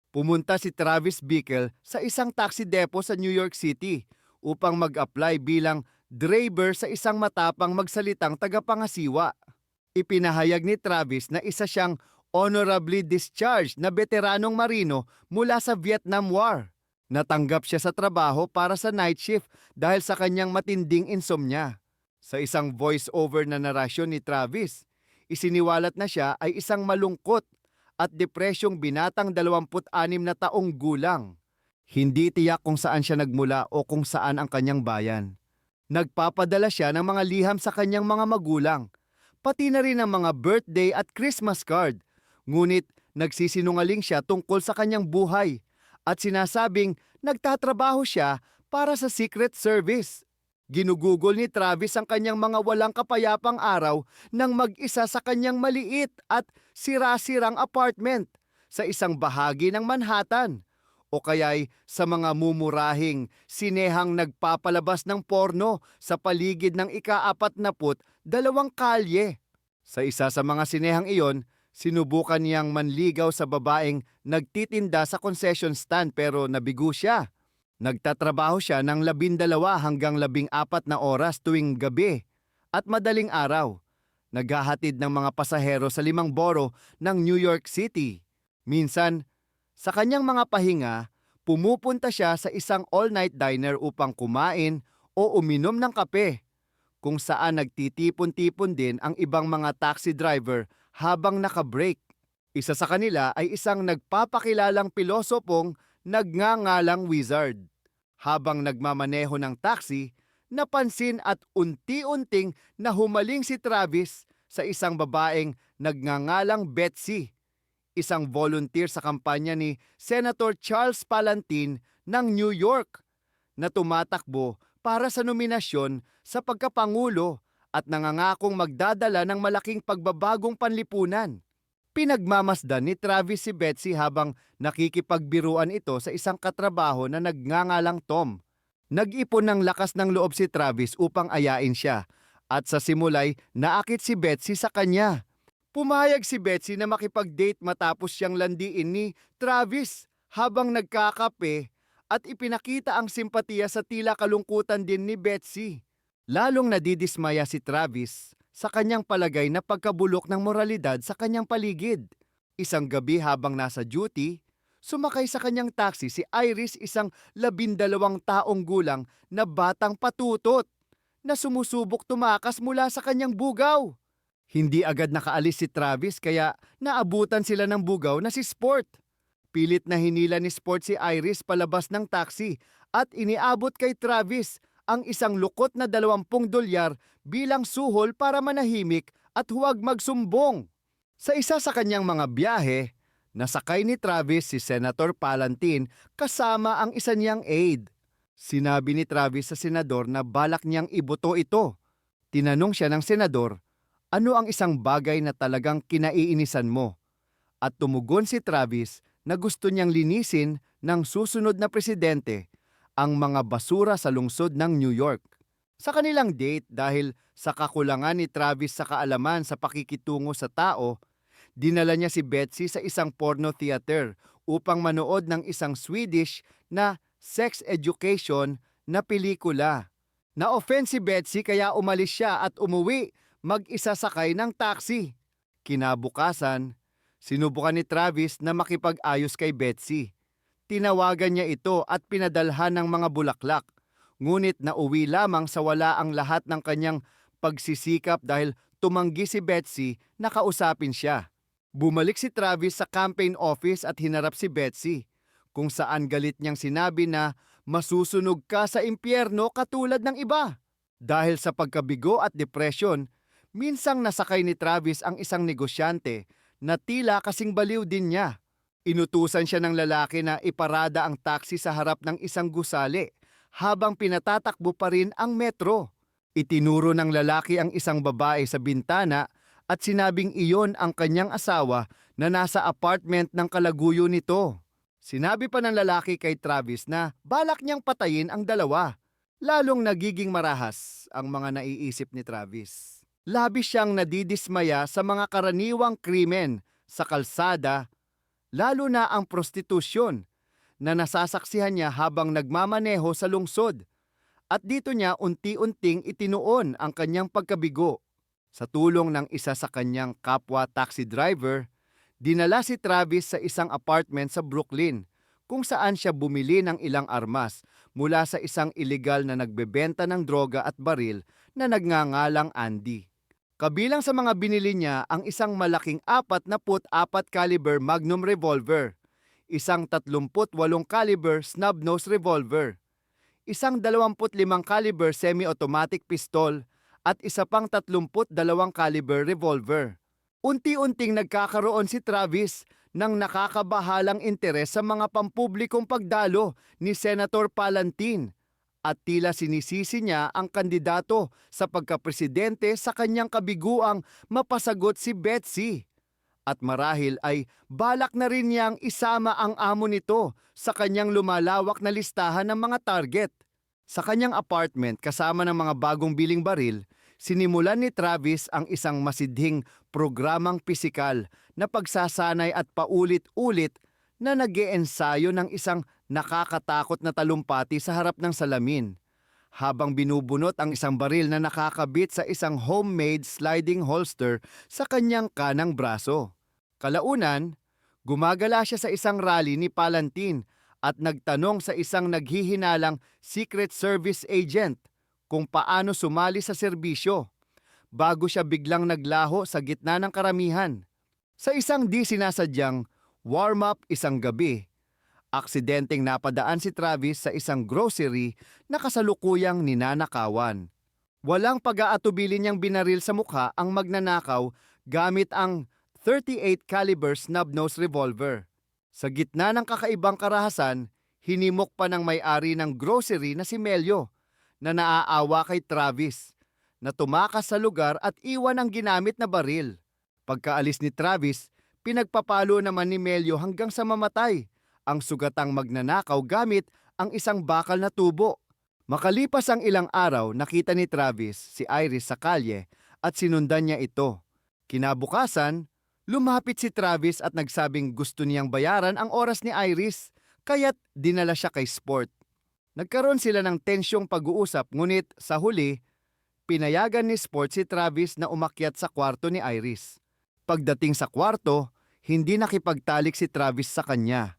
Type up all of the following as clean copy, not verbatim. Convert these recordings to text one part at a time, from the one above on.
Pumunta si Travis Bickle sa isang taxi depot sa New York City upang mag-apply bilang driver sa isang matapang magsalitang tagapangasiwa. Ipinahayag ni Travis na isa siyang honorably discharged na veteranong marino mula sa Vietnam War. Natanggap siya sa trabaho para sa night shift dahil sa kanyang matinding insomnia. Sa isang voice-over na narasyon ni Travis, isiniwalat na siya ay isang malungkot at depresyong binatang 26 na taong gulang. Hindi tiyak kung saan siya nagmula o kung saan ang kanyang bayan. Nagpapadala siya ng mga liham sa kanyang mga magulang, pati na rin ang mga birthday at Christmas card. Ngunit nagsisinungaling siya tungkol sa kanyang buhay at sinasabing nagtatrabaho siya para sa Secret Service. Ginugugol ni Travis ang kanyang mga walang kapayapang araw nang mag-isa sa kanyang maliit at sira-sirang apartment sa isang bahagi ng Manhattan o kaya'y sa mga mumurahing sinehang nagpapalabas ng porno sa paligid ng ika-42 kalye. Sa isa sa mga sinehang iyon, sinubukan niyang manligaw sa babaeng nagtitinda sa concession stand pero nabigo siya. Nagtatrabaho siya ng 12 hanggang 14 na oras tuwing gabi at madaling araw. Naghahatid ng mga pasahero sa 5 borough ng New York City. Minsan, sa kanyang mga pahinga, pumupunta siya sa isang all-night diner upang kumain o uminom ng kape, kung saan nagtitipon-tipon din ang ibang mga taxi driver habang nakabreak. Isa sa kanila ay isang nagpapakilalang pilosopong nagngangalang Wizard. Habang nagmamaneho ng taxi, napansin at unti-unting nahumaling si Travis sa isang babaeng nagngangalang Betsy, isang volunteer sa kampanya ni Senator Charles Palantine ng New York na tumatakbo para sa nominasyon sa pagkapangulo at nangangakong magdadala ng malaking pagbabagong panlipunan. Pinagmamasdan ni Travis si Betsy habang nakikipagbiruan ito sa isang katrabaho na nagngangalang Tom. Nag-ipon ng lakas ng loob si Travis upang ayain siya at sa simulay naakit si Betsy sa kanya. Pumayag si Betsy na makipag-date matapos siyang landiin ni Travis habang nagkakape at ipinakita ang simpatiya sa tila kalungkutan din ni Betsy. Lalong nadidismaya si Travis sa kanyang palagay na pagkabulok ng moralidad sa kanyang paligid. Isang gabi habang nasa duty, sumakay sa kanyang taxi si Iris, isang 12 taong gulang na batang patutot na sumusubok tumakas mula sa kanyang bugaw. Hindi agad nakaalis si Travis kaya naabutan sila ng bugaw na si Sport. Pilit na hinila ni Sport si Iris palabas ng taxi at iniabot kay Travis ang isang lukot na $20 bilang suhol para manahimik at huwag magsumbong. Sa isa sa kanyang mga biyahe, nasakay ni Travis si Senator Palantine kasama ang isa niyang aide. Sinabi ni Travis sa senador na balak niyang iboto ito. Tinanong siya ng senador, ano ang isang bagay na talagang kinaiinisan mo? At tumugon si Travis na gusto niyang linisin ng susunod na presidente ang mga basura sa lungsod ng New York. Sa kanilang date, dahil sa kakulangan ni Travis sa kaalaman sa pakikitungo sa tao, dinala niya si Betsy sa isang porno theater upang manood ng isang Swedish na sex education na pelikula. Na-offend si Betsy kaya umalis siya at umuwi mag-isa sakay ng taxi. Kinabukasan, sinubukan ni Travis na makipag-ayos kay Betsy. Tinawagan niya ito at pinadalhan ng mga bulaklak, ngunit nauwi lamang sa wala ang lahat ng kanyang pagsisikap dahil tumanggi si Betsy na kausapin siya. Bumalik si Travis sa campaign office at hinarap si Betsy, kung saan galit niyang sinabi na masusunog ka sa impyerno katulad ng iba. Dahil sa pagkabigo at depresyon, minsang nasakay ni Travis ang isang negosyante na tila kasing baliw din niya. Inutusan siya ng lalaki na iparada ang taxi sa harap ng isang gusali habang pinatatakbo pa rin ang metro. Itinuro ng lalaki ang isang babae sa bintana at sinabing iyon ang kanyang asawa na nasa apartment ng kalaguyo nito. Sinabi pa ng lalaki kay Travis na balak niyang patayin ang dalawa. Lalong nagiging marahas ang mga naiisip ni Travis. Labis siyang nadidismaya sa mga karaniwang krimen sa kalsada lalo na ang prostitusyon na nasasaksihan niya habang nagmamaneho sa lungsod. At dito niya unti-unting itinuon ang kanyang pagkabigo. Sa tulong ng isa sa kanyang kapwa taxi driver, dinala si Travis sa isang apartment sa Brooklyn kung saan siya bumili ng ilang armas mula sa isang iligal na nagbebenta ng droga at baril na nagngangalang Andy. Kabilang sa mga binili niya ang isang malaking 44 caliber Magnum revolver, isang 38 caliber snub-nose revolver, isang 25 caliber semi-automatic pistol at isa pang 32 caliber revolver. Unti-unting nagkakaroon si Travis ng nakakabahalang interes sa mga pampublikong pagdalo ni Senator Palatin at tila sinisisi niya ang kandidato sa pagkapresidente sa kanyang kabiguang mapasagot si Betsy. At marahil ay balak na rin niyang isama ang amo nito sa kanyang lumalawak na listahan ng mga target. Sa kanyang apartment kasama ng mga bagong biling baril, sinimulan ni Travis ang isang masidhing programang pisikal na pagsasanay at paulit-ulit na nag-iensayo ng isang nakakatakot na talumpati sa harap ng salamin, habang binubunot ang isang baril na nakakabit sa isang homemade sliding holster sa kanyang kanang braso. Kalaunan, gumagala siya sa isang rally ni Palatin at nagtanong sa isang naghihinalang Secret Service agent kung paano sumali sa serbisyo, bago siya biglang naglaho sa gitna ng karamihan. Sa isang di sinasadyang warm-up isang gabi, aksidenteng napadaan si Travis sa isang grocery na kasalukuyang ninanakawan. Walang pag-aatubili niyang binaril sa mukha ang magnanakaw gamit ang 38 caliber snub-nose revolver. Sa gitna ng kakaibang karahasan, hinimok pa ng may-ari ng grocery na si Melio na naaawa kay Travis, na tumakas sa lugar at iwan ang ginamit na baril. Pagkaalis ni Travis, pinagpapalo naman ni Melio hanggang sa mamatay ang sugatang magnanakaw gamit ang isang bakal na tubo. Makalipas ang ilang araw, nakita ni Travis si Iris sa kalye at sinundan niya ito. Kinabukasan, lumapit si Travis at nagsabing gusto niyang bayaran ang oras ni Iris, kaya't dinala siya kay Sport. Nagkaroon sila ng tensyong pag-uusap, ngunit sa huli, pinayagan ni Sport si Travis na umakyat sa kwarto ni Iris. Pagdating sa kwarto, hindi nakipagtalik si Travis sa kanya.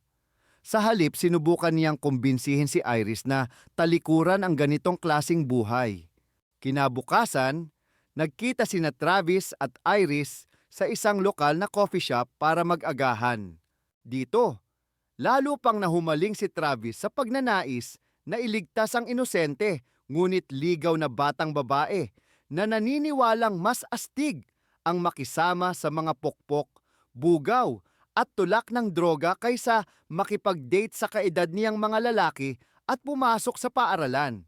Sa halip, sinubukan niyang kumbinsihin si Iris na talikuran ang ganitong klasing buhay. Kinabukasan, nagkita sina Travis at Iris sa isang lokal na coffee shop para mag-agahan. Dito, lalo pang nahumaling si Travis sa pagnanais na iligtas ang inosente ngunit ligaw na batang babae na naniniwalang mas astig ang makisama sa mga pokpok, bugaw at tulak ng droga kaysa makipag-date sa kaedad niyang mga lalaki at pumasok sa paaralan.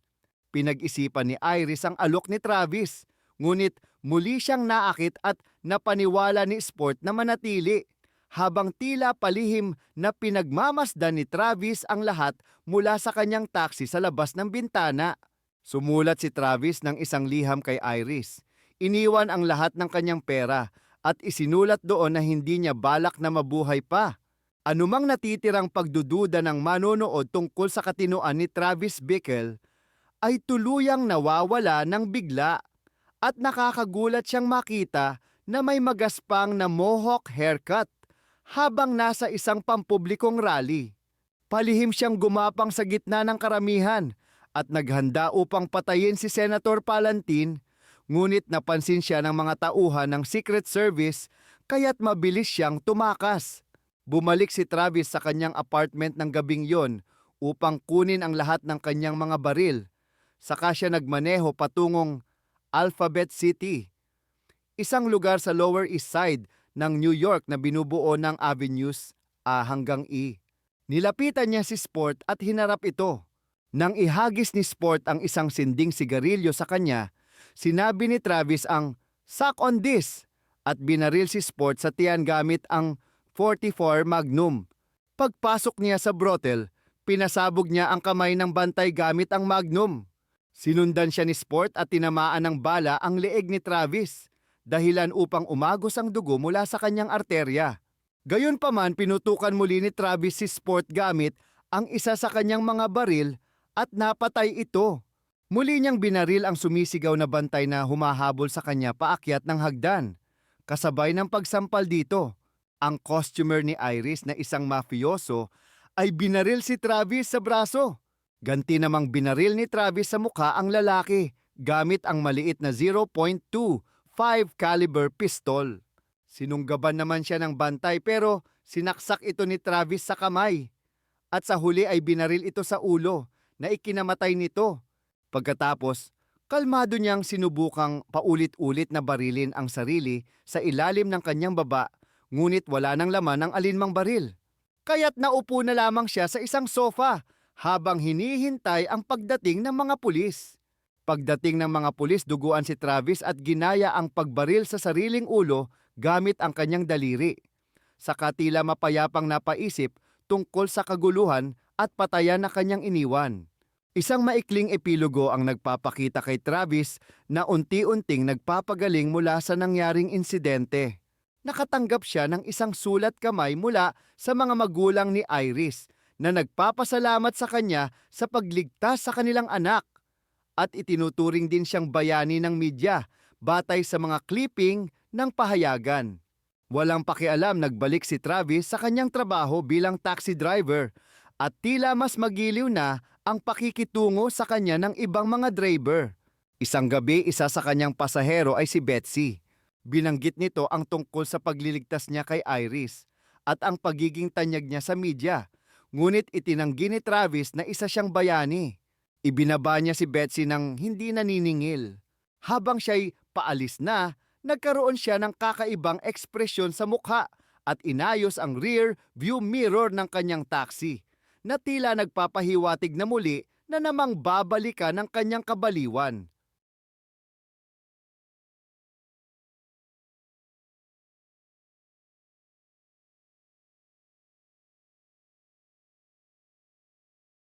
Pinag-isipan ni Iris ang alok ni Travis, ngunit muli siyang naakit at napaniwala ni Sport na manatili, habang tila palihim na pinagmamasdan ni Travis ang lahat mula sa kanyang taxi sa labas ng bintana. Sumulat si Travis ng isang liham kay Iris. Iniwan ang lahat ng kanyang pera at isinulat doon na hindi niya balak na mabuhay pa. Anumang natitirang pagdududa ng manonood tungkol sa katinoan ni Travis Bickle ay tuluyang nawawala ng bigla, at nakakagulat siyang makita na may magaspang na mohawk haircut habang nasa isang pampublikong rally. Palihim siyang gumapang sa gitna ng karamihan at naghanda upang patayin si Senator Palatin, ngunit napansin siya ng mga tauhan ng Secret Service kaya't mabilis siyang tumakas. Bumalik si Travis sa kanyang apartment ng gabing yon upang kunin ang lahat ng kanyang mga baril. Saka siya nagmaneho patungong Alphabet City, isang lugar sa Lower East Side ng New York na binubuo ng avenues A hanggang E. Nilapitan niya si Sport at hinarap ito. Nang ihagis ni Sport ang isang sinding sigarilyo sa kanya, sinabi ni Travis ang "Suck on this" at binaril si Sport sa tiyan gamit ang 44 Magnum. Pagpasok niya sa brothel, pinasabog niya ang kamay ng bantay gamit ang Magnum. Sinundan siya ni Sport at tinamaan ng bala ang leeg ni Travis, dahilan upang umagos ang dugo mula sa kanyang arterya. Gayunpaman, pinutukan muli ni Travis si Sport gamit ang isa sa kanyang mga baril at napatay ito. Muli niyang binaril ang sumisigaw na bantay na humahabol sa kanya paakyat ng hagdan. Kasabay ng pagsampal dito, ang customer ni Iris na isang mafioso ay binaril si Travis sa braso. Ganti namang binaril ni Travis sa mukha ang lalaki gamit ang maliit na 0.25 caliber pistol. Sinunggaban naman siya ng bantay pero sinaksak ito ni Travis sa kamay. At sa huli ay binaril ito sa ulo na ikinamatay nito. Pagkatapos, kalmado niyang sinubukang paulit-ulit na barilin ang sarili sa ilalim ng kanyang baba, ngunit wala nang laman ang alinmang baril. Kaya't naupo na lamang siya sa isang sofa habang hinihintay ang pagdating ng mga pulis. Pagdating ng mga pulis, duguan si Travis at ginaya ang pagbaril sa sariling ulo gamit ang kanyang daliri. Saka tila mapayapang napaisip tungkol sa kaguluhan at patayan na kanyang iniwan. Isang maikling epilogo ang nagpapakita kay Travis na unti-unting nagpapagaling mula sa nangyaring insidente. Nakatanggap siya ng isang sulat kamay mula sa mga magulang ni Iris na nagpapasalamat sa kanya sa pagligtas sa kanilang anak. At itinuturing din siyang bayani ng media batay sa mga clipping ng pahayagan. Walang pakialam, nagbalik si Travis sa kanyang trabaho bilang taxi driver at tila mas magiliw na ang pakikitungo sa kanya ng ibang mga driver. Isang gabi, isa sa kanyang pasahero ay si Betsy. Binanggit nito ang tungkol sa pagliligtas niya kay Iris at ang pagiging tanyag niya sa media. Ngunit itinanggi ni Travis na isa siyang bayani. Ibinaba niya si Betsy ng hindi naniningil. Habang siya'y paalis na, nagkaroon siya ng kakaibang ekspresyon sa mukha at inayos ang rear view mirror ng kanyang taxi na tila nagpapahiwatig na muli na namang babalikan ng kanyang kabaliwan.